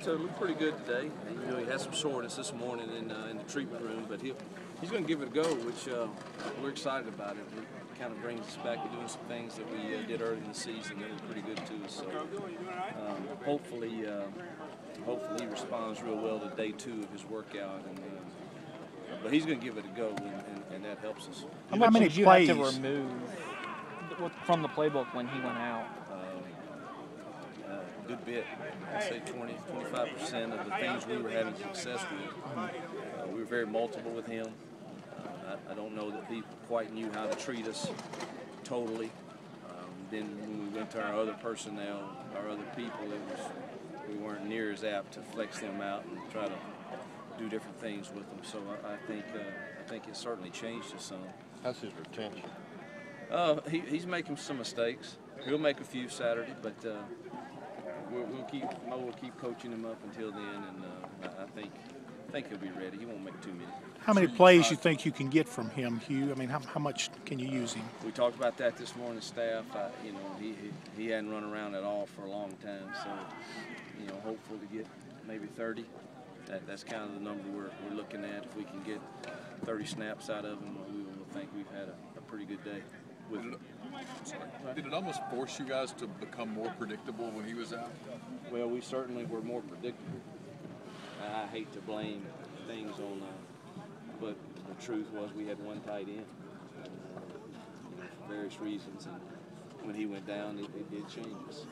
So it looked pretty good today. He had some soreness this morning in the treatment room, but he's going to give it a go, which we're excited about it. It kind of brings us back to doing some things that we did early in the season that were pretty good too. So hopefully he responds real well to day 2 of his workout, but he's going to give it a go, and that helps us. How many did you plays have to remove from the playbook when he went out? Good bit. I'd say 20–25% of the things we were having success with. We were very multiple with him. I don't know that he quite knew how to treat us totally. Then when we went to our other personnel, our other people, we weren't near as apt to flex them out and try to do different things with them. So I think it certainly changed us some. How's his retention? He's making some mistakes. He'll make a few Saturday, but we'll keep coaching him up until then, and I think he'll be ready. He won't make too many. How many plays you think you can get from him, Hugh? I mean, how much can you use him? We talked about that this morning, staff. He hadn't run around at all for a long time, so hopeful to get maybe 30. That's kind of the number we're looking at. If we can get 30 snaps out of him, we will think we've had a pretty good day with him. Did it almost force you guys to become more predictable when he was out? Well, we certainly were more predictable. I hate to blame things on, but the truth was we had one tight end for various reasons, and when he went down, it did change us.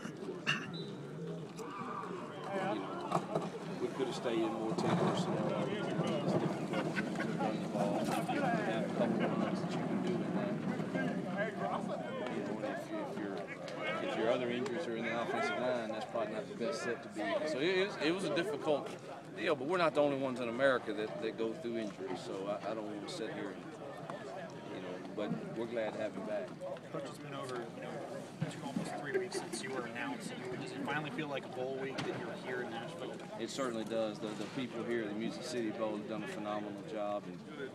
We could have stayed in more 10 personnel. It's difficult to run the ball. You have a couple of runs that you can do in that. If your other injuries are in the offensive line, that's probably not the best set to be in. So it was a difficult deal, but we're not the only ones in America that go through injuries. So I don't want to sit here and, but we're glad to have him back. Coach, it's been over, almost 3 weeks since you were announced. Does it finally feel like a bowl week that you're here in Nashville? It certainly does. The people here at the Music City Bowl have done a phenomenal job,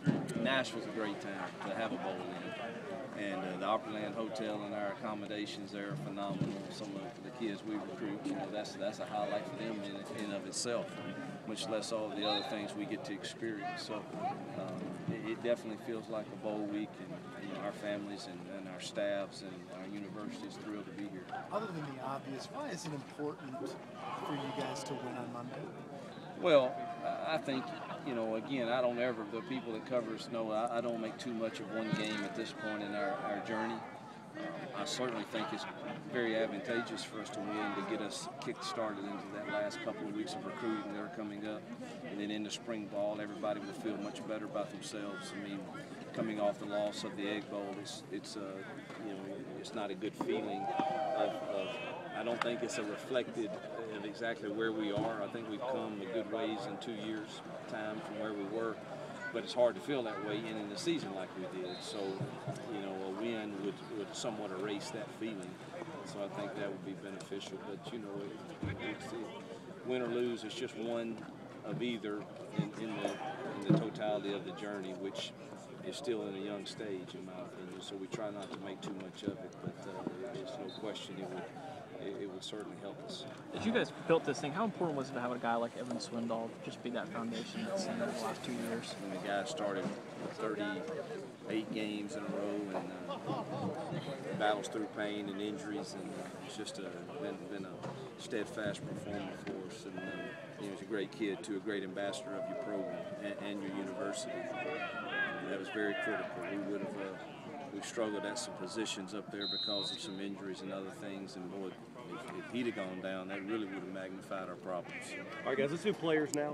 and Nashville's a great town to have a bowl in. And the Opryland Hotel and our accommodations there are phenomenal. Some of the kids we recruit, that's a highlight for them in and of itself, much less all the other things we get to experience. So it definitely feels like a bowl week, and our families and our staffs and our university is thrilled to be here. Other than the obvious, why is it important for you guys to win on Monday? Well, I think, again, the people that cover us know I don't make too much of one game at this point in our journey. I certainly think it's very advantageous for us to win to get us kick-started into that last couple of weeks of recruiting that are coming up. And then into spring ball, everybody will feel much better about themselves. I mean, coming off the loss of the Egg Bowl, it's not a good feeling I don't think it's a reflected of exactly where we are. I think we've come a good ways in 2 years' time from where we were, but it's hard to feel that way in the season like we did. So, a win would somewhat erase that feeling. So I think that would be beneficial. But win or lose, it's just one of either in the totality of the journey, which is still in a young stage, in my opinion. So we try not to make too much of it, but there's no question it would certainly help us. As you guys built this thing, how important was it to have a guy like Evan Swindoll just be that foundation that's in the last 2 years? When the guy started 38 games in a row and battles through pain and injuries, and it's just been a steadfast performer for us. And he's a great kid, too, a great ambassador of your program and your university. That was very critical. We've struggled at some positions up there because of some injuries and other things, and boy, if he'd have gone down, that really would have magnified our problems. All right, guys, let's do players now.